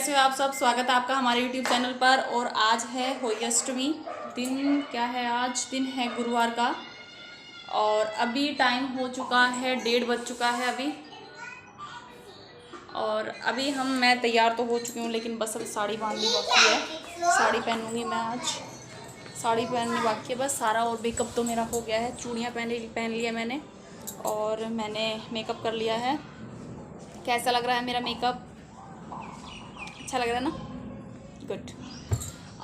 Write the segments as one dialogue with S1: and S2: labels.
S1: कैसे हो आप सब। स्वागत है आपका हमारे YouTube चैनल पर। और आज है होली अष्टमी। दिन क्या है आज? दिन है गुरुवार का। और अभी टाइम हो चुका है 1:30 बज चुका है अभी। और अभी मैं तैयार तो हो चुकी हूँ, लेकिन बस अब साड़ी बांधनी बाकी है। साड़ी पहनूँगी मैं आज। साड़ी पहननी बाकी है बस सारा। और मेकअप तो मेरा हो गया है। चूड़ियाँ पहन लिया मैंने, और मैंने मेकअप कर लिया है। कैसा लग रहा है मेरा मेकअप? अच्छा लग रहा है ना? गुड।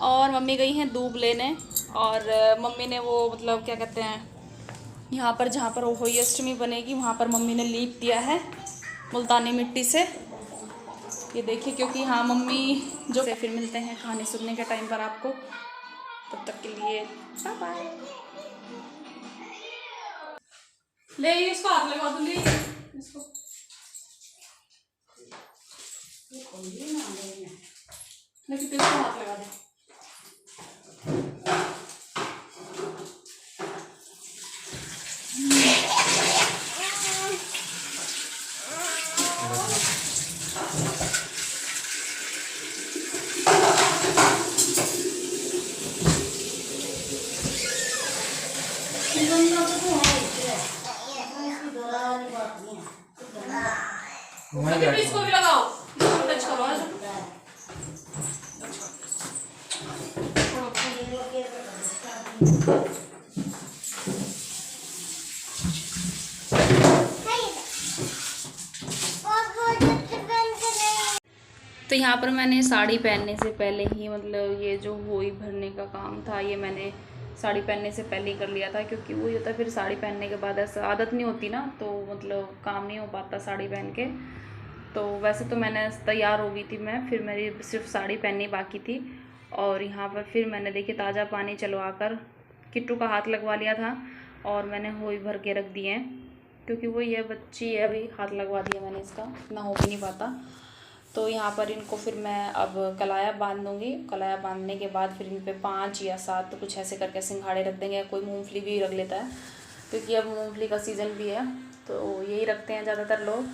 S1: और मम्मी गई हैं दूब लेने, और मम्मी ने वो मतलब क्या कहते हैं, यहाँ पर जहाँ पर होली अष्टमी बनेगी वहाँ पर मम्मी ने लीप दिया है मुल्तानी मिट्टी से। ये देखिए, क्योंकि हाँ मम्मी जो से फिर मिलते हैं कहानी सुनने के टाइम पर आपको। तब तक के लिए बाय बाय। ले इसको हाथ लगा दो, ले इसको। लेकिन इसको हाथ लगा दे। इसको भी लगाओ, टच करो। तो यहाँ पर मैंने साड़ी पहनने से पहले ही मतलब ये जो होली भरने का काम था ये मैंने साड़ी पहनने से पहले ही कर लिया था। क्योंकि वही होता है, फिर साड़ी पहनने के बाद ऐसा आदत नहीं होती ना, तो मतलब काम नहीं हो पाता साड़ी पहन के। तो वैसे तो मैंने तैयार हो गई थी मैं, फिर मेरी सिर्फ साड़ी पहननी बाकी थी। और यहाँ पर फिर मैंने देखिए ताज़ा पानी चलवा कर किट्टू का हाथ लगवा लिया था, और मैंने होली भर के रख दिए हैं। क्योंकि वो ये बच्ची है, अभी हाथ लगवा दिया मैंने इसका, इतना हो भी नहीं पाता। तो यहाँ पर इनको फिर मैं अब कलाया बांध दूँगी। कलाया बांधने के बाद फिर इन पे 5 या 7 तो कुछ ऐसे करके सिंघाड़े रख देंगे। कोई मूंगफली भी रख लेता है, क्योंकि अब मूंगफली का सीज़न भी है, तो यही रखते हैं ज़्यादातर लोग।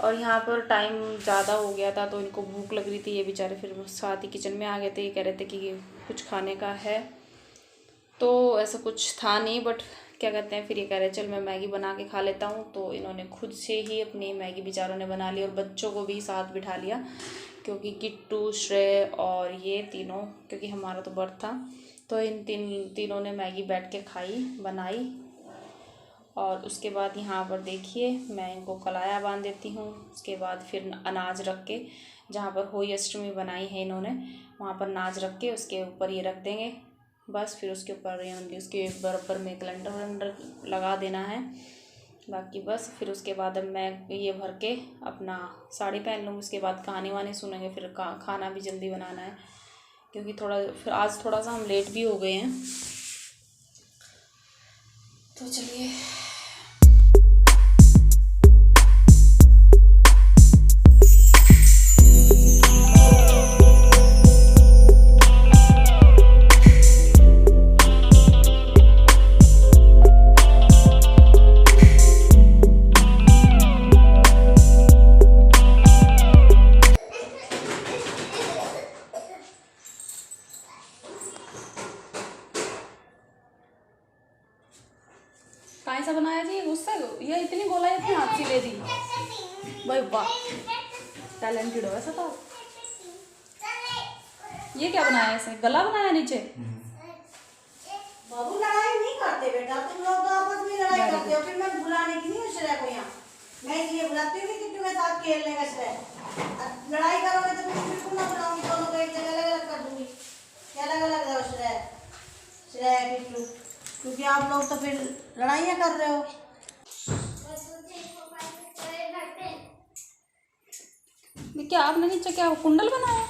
S1: और यहाँ पर टाइम ज़्यादा हो गया था तो इनको भूख लग रही थी। ये बेचारे फिर साथ ही किचन में आ गए थे। ये कह रहे थे कि कुछ खाने का है, तो ऐसा कुछ था नहीं, बट क्या कहते हैं, फिर ये कह रहे चल मैं मैगी बना के खा लेता हूँ। तो इन्होंने खुद से ही अपनी मैगी बेचारों ने बना ली, और बच्चों को भी साथ बिठा लिया। क्योंकि किट्टू, श्रेय और ये तीनों, क्योंकि हमारा तो बर्थ था, तो इन तीनों ने मैगी बैठ के खाई, बनाई। और उसके बाद यहाँ पर देखिए मैं इनको कलाया बांध देती हूँ। उसके बाद फिर अनाज रख के, जहाँ पर होली अष्टमी बनाई है इन्होंने, वहाँ पर अनाज रख के उसके ऊपर ये रख देंगे। बस फिर उसके ऊपर उसके बराबर में कैलेंडर वलेंडर लगा देना है। बाकी बस फिर उसके बाद अब मैं ये भर के अपना साड़ी पहन लूँगी। उसके बाद कहानी वानी सुनेंगे, फिर खाना भी जल्दी बनाना है, क्योंकि फिर आज थोड़ा सा हम लेट भी हो गए हैं। तो चलिए कहाँ सा बनाया जी? गुस्सा ये इतनी गोलाई इतनी हाथ से ले दी भाई, वाह टैलेंटेड हो ऐसा। तो ये क्या बनाया है? ऐसे गला बनाया नीचे।
S2: बाबू लड़ाई नहीं करते बेटा, तुम लोग तो आपस में लड़ाई करते हो। फिर मैं बुलाने की नहीं है श्रेय को यहाँ, मैं इसलिए बुलाती हूँ कि तुम्हें साथ खेलने का श्रेय। लड़ाई करोगे तो मैं बिल्कुल ना बुलाऊंगी, दोनों को एक जगह अलग अलग कर दूंगी। क्या अलग अलग जाओ श्रेय किट्टू, क्योंकि आप लोग तो फिर लड़ाइयाँ कर रहे हो।
S1: क्या आपने नीचे क्या कुंडल बनाया?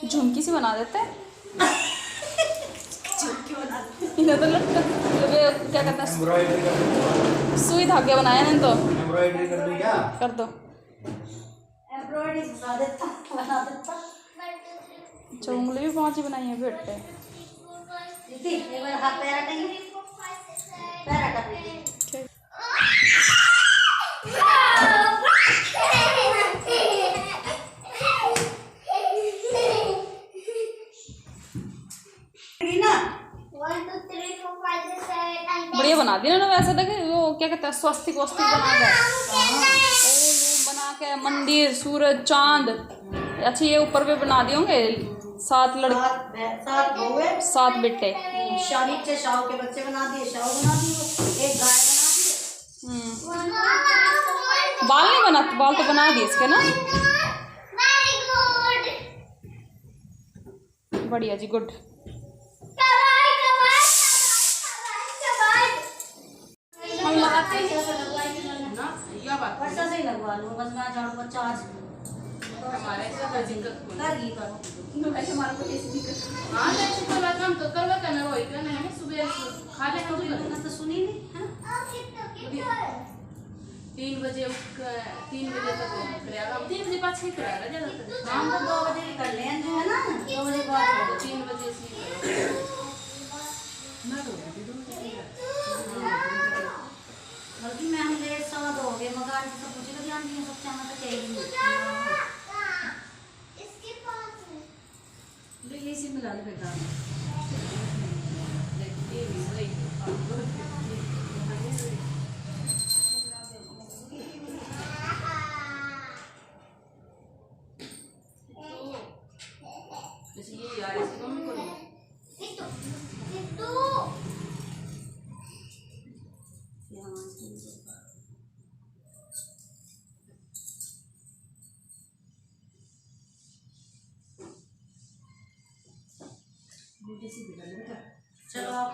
S1: झुमकी सी बना देते हैं। इन्हें तो क्या कहते हैं, सुई धागे बनाया नहीं तो
S3: एम्ब्रॉयडरी कर दूं क्या?
S1: कर दो।
S2: एम्ब्रॉयडरी बना देता।
S1: अच्छा, उंगली भी 5 ही बनाई है बेटे।
S2: एक बार हाथ पैर हटाइए, पैर हटा दीजिए।
S1: बना दिया ना वैसे तक वो क्या कहते हैं स्वस्तिक वस्तिक बना के वो बना के मंदिर सूरज चांद। अच्छा ये ऊपर पे बना दिए होंगे 7 लड़के
S2: 7 बहू है
S1: 7 बेटे।
S2: नीचे शाहू के बच्चे बना दिए, शाहू बना दिए, एक गाय बना दिए।
S1: बाल नहीं बना, बाल तो बना दिए इसके ना। बढ़िया जी गुड। हम लगाते हैं
S2: वर्षा से ही लगवा लूँ बस मैं झाड़ू बच्चा आज
S3: हमारे ऐसा दिक्कत
S2: कर ही करो।
S3: ऐसे हमारा कोई ऐसी दिक्कत हाँ ऐसे कोई बात हम करवा करना रोई क्या नहीं हमें सुबह खा ले हम
S2: मैंने तो सुनी नहीं है
S3: 3 बजे 3 बजे तक करेगा हम 3 बजे बाद से करेगा ज्यादातर
S2: शाम को 2 बजे कर लें जो है ना 2 बजे बाद
S3: 3 बजे से
S2: बल्कि मैं हम लेट 2:15 हो गए मगर आज सब पूछेगा ध्यान नहीं सब चाहना तो चाहिए
S3: इसके पास है ले ये सिम मिला ले बेटा देखिए वही जैसे ये यार इसको मम्मी को
S2: चलो आप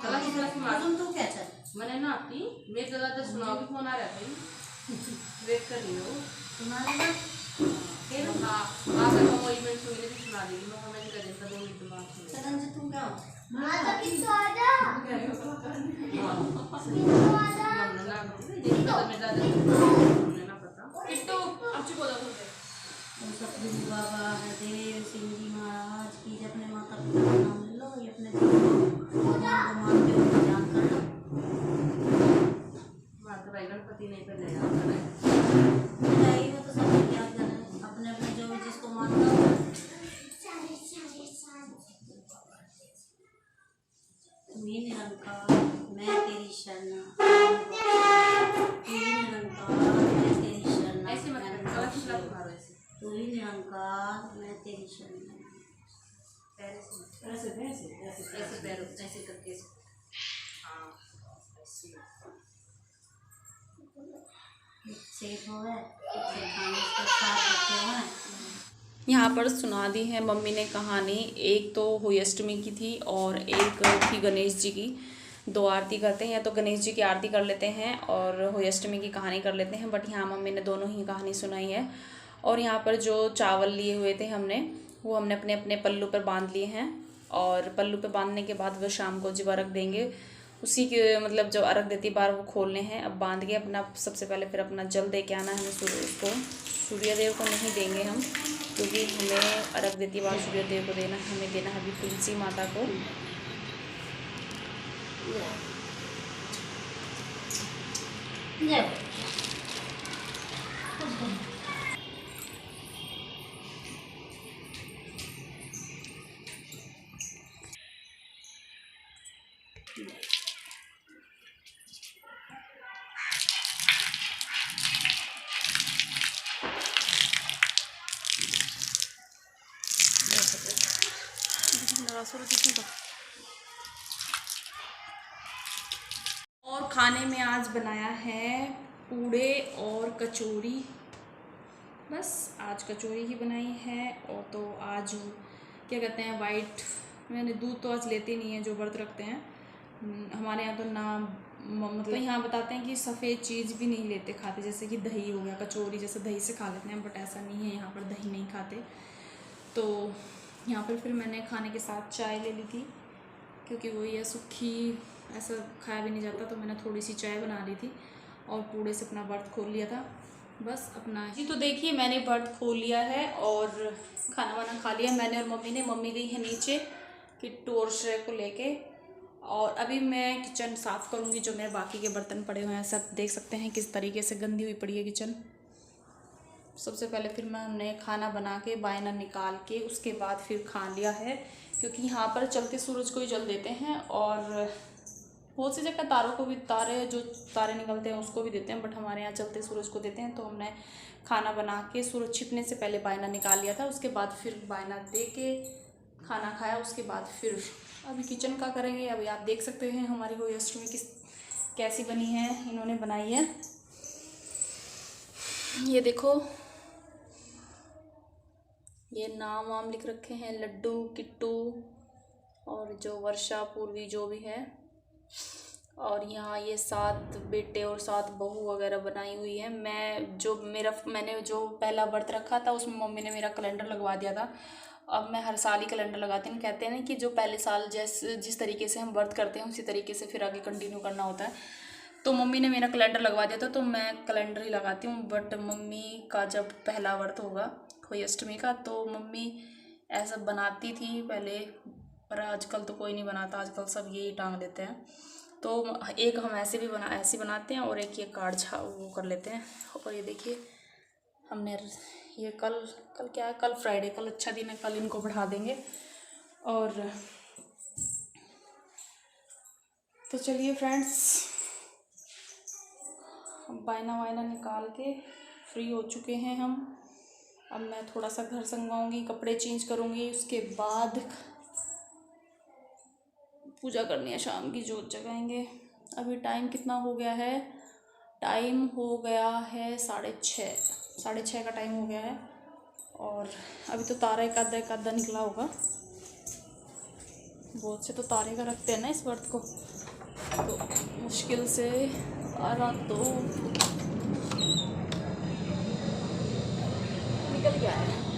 S2: तुम तो क्या चल
S3: मैंने ना आपकी मेरे दादा तो सुनाओ कि फोन आ रहा था वेट कर रही हो
S2: सुना लेना फिर
S3: हाँ आप अगर वो इवेंट सुन लेती सुना देगी मैं कमेंट कर देता 2 मिनट बाद सुन
S2: सदन से तुम क्या हो
S3: हमने ना पता किट्टू अब चुप हो जाओ
S2: सतगुरु बाबा हरदेव सिंह जी महाराज की जब अपने माता पिता का नाम ले लो ये अपने भगवान को मानते हुए ध्यान कर लो
S3: माता भाई गणपति नहीं पहले याद करें
S2: नहीं वो तो सब याद करना अपने अपने जो भी जिसको मानता हो तू ही निरंकार मैं तेरी शरण तू ही निरंकार मैं तेरी शरण
S3: ऐसे मत करो पिछला मारो ऐसे
S2: तू ही निरंकार मैं तेरी शरण
S3: ऐसे ऐसे ऐसे ऐसे पैरों ऐसे करके हाँ ऐसे
S2: सेफ हो है खाने के साथ रखे हुए हैं
S1: यहाँ पर सुना दी है मम्मी ने कहानी। एक तो हुई अष्टमी की थी और एक थी गणेश जी की। 2 आरती करते हैं या तो गणेश जी की आरती कर लेते हैं और हुई अष्टमी की कहानी कर लेते हैं। बट यहाँ मम्मी ने दोनों ही कहानी सुनाई है। और यहाँ पर जो चावल लिए हुए थे हमने वो हमने अपने अपने पल्लू पर बांध लिए हैं और पल्लू पर बांधने के बाद वो शाम को जब अर्घ देंगे उसी के मतलब जब अर्घ देती बार वो खोलने हैं। अब बांध के अपना सबसे पहले फिर अपना जल दे के आना है हमें। उसको सूर्यदेव को नहीं देंगे हम क्योंकि हमें अर्घ देती बार सूर्यदेव को देना हमें देना है अभी तुलसी माता को। और खाने में आज बनाया है पूड़े और कचौरी। बस आज कचौरी ही बनाई है। और तो आज क्या कहते हैं वाइट मैंने दूध तो आज लेते नहीं है जो व्रत रखते हैं हमारे यहाँ तो ना मतलब यहाँ बताते हैं कि सफ़ेद चीज़ भी नहीं लेते खाते जैसे कि दही हो गया कचौरी जैसे दही से खा लेते हैं बट ऐसा नहीं है यहाँ पर दही नहीं खाते। तो यहाँ पर फिर मैंने खाने के साथ चाय ले ली थी क्योंकि वो ये सूखी ऐसा खाया भी नहीं जाता तो मैंने थोड़ी सी चाय बना ली थी और पूड़े से अपना व्रत खोल लिया था बस अपना जी। तो देखिए मैंने व्रत खोल लिया है और खाना वाना खा लिया मैंने और मम्मी ने। मम्मी गई है नीचे किट्टू और श्रेय को लेके और अभी मैं किचन साफ़ करूँगी। जो मेरे बाकी के बर्तन पड़े हुए हैं सब देख सकते हैं किस तरीके से गंदी हुई पड़ी है किचन। सबसे पहले फिर मैं हमने खाना बना के बायना निकाल के उसके बाद फिर खा लिया है क्योंकि यहाँ पर चलते सूरज को ही जल देते हैं और बहुत सी जगह तारों को भी, तारे जो तारे निकलते हैं उसको भी देते हैं, बट हमारे यहाँ चलते सूरज को देते हैं। तो हमने खाना बना के सूरज छिपने से पहले बायना निकाल लिया था, उसके बाद फिर बायना दे के खाना खाया, उसके बाद फिर अभी किचन का करेंगे। अभी आप देख सकते हैं हमारी होली अष्टमी कैसी बनी है, इन्होंने बनाई है। ये देखो, ये नाम वाम लिख रखे हैं, लड्डू, किट्टू और जो वर्षा, पूर्वी जो भी है। और यहाँ ये 7 बेटे और 7 बहू वगैरह बनाई हुई है। मैंने जो पहला व्रत रखा था उसमें मम्मी ने मेरा कैलेंडर लगवा दिया था। अब मैं हर साल ही कैलेंडर लगाती हूँ। कहते हैं ना कि जो पहले साल जिस तरीके से हम व्रत करते हैं उसी तरीके से फिर आगे कंटिन्यू करना होता है। तो मम्मी ने मेरा कैलेंडर लगवा दिया था, तो मैं कैलेंडर ही लगाती हूँ। बट मम्मी का जब पहला व्रत होगा होली अष्टमी का, तो मम्मी ऐसा बनाती थी पहले, पर आजकल तो कोई नहीं बनाता, आजकल सब यही टांग देते हैं। तो एक हम ऐसे बनाते हैं और एक ये कार्ड वो कर लेते हैं। और ये देखिए हमने ये कल क्या है, कल फ्राइडे, कल अच्छा दिन है, कल इनको बढ़ा देंगे। और तो चलिए फ्रेंड्स, बायना वायना निकाल के फ्री हो चुके हैं हम। अब मैं थोड़ा सा घर संगवाऊंगी, कपड़े चेंज करूंगी, उसके बाद पूजा करनी है, शाम की जोत जगाएंगे। अभी टाइम कितना हो गया है, टाइम हो गया है 6:30 का टाइम हो गया है। और अभी तो तारा एक आधा निकला होगा, बहुत से तो तारे का रखते हैं ना इस व्रत को, तो मुश्किल से तारा तो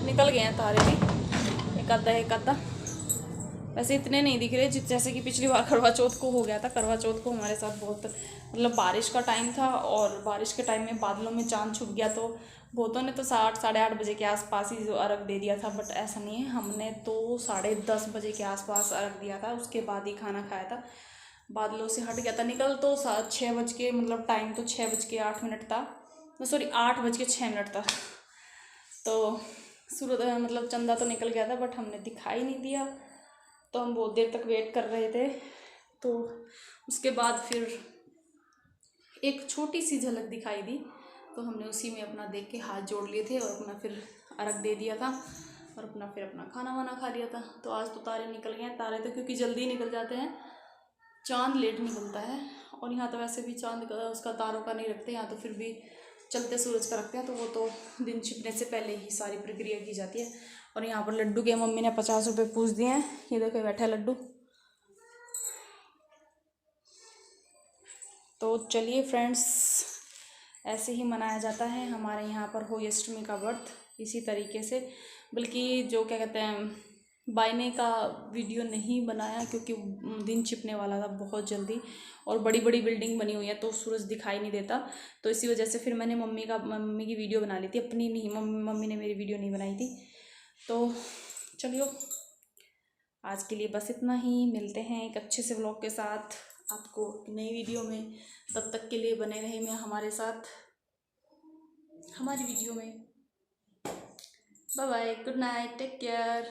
S1: निकल गए हैं तारे भी, एक आधा। वैसे इतने नहीं दिख रहे जैसे कि पिछली बार करवा चौथ को हो गया था। करवा चौथ को हमारे साथ बहुत मतलब बारिश का टाइम था, और बारिश के टाइम में बादलों में चांद छुप गया, तो बहुतों ने तो 8-8:30 बजे के आसपास ही अर्घ दे दिया था। बट ऐसा नहीं है, हमने तो 10:30 बजे के आसपास अर्घ दिया था, उसके बाद ही खाना खाया था। बादलों से हट गया था, निकल तो 6 बज के, मतलब टाइम तो 6:08 था, सॉरी 8:06 था। तो सूरज मतलब चंदा तो निकल गया था, बट हमने दिखाई नहीं दिया, तो हम बहुत देर तक वेट कर रहे थे। तो उसके बाद फिर एक छोटी सी झलक दिखाई दी, तो हमने उसी में अपना देख के हाथ जोड़ लिए थे और अपना फिर अर्घ दे दिया था, और अपना खाना वाना खा लिया था। तो आज तो तारे निकल गए हैं। तारे तो क्योंकि जल्दी निकल जाते हैं, चांद लेट निकलता है। और यहाँ तो वैसे भी चांद उसका तारों का नहीं रखते, यहाँ तो फिर भी चलते सूरज का रखते हैं, तो वो तो दिन छिपने से पहले ही सारी प्रक्रिया की जाती है। और यहाँ पर लड्डू के मम्मी ने 50 रुपये पूछ दिए हैं, ये देखो बैठा है लड्डू। तो चलिए फ्रेंड्स, ऐसे ही मनाया जाता है हमारे यहाँ पर होली अष्टमी का व्रत, इसी तरीके से। बल्कि जो क्या कहते हैं, बायने का वीडियो नहीं बनाया क्योंकि दिन छिपने वाला था बहुत जल्दी, और बड़ी बड़ी बिल्डिंग बनी हुई है तो सूरज दिखाई नहीं देता। तो इसी वजह से फिर मैंने मम्मी की वीडियो बना ली थी, अपनी नहीं, मम्मी ने मेरी वीडियो नहीं बनाई थी। तो चलिए आज के लिए बस इतना ही, मिलते हैं एक अच्छे से व्लॉग के साथ आपको नई वीडियो में। तब तक के लिए बने रहे मैं हमारे साथ हमारी वीडियो में। Bye bye, good night, take care.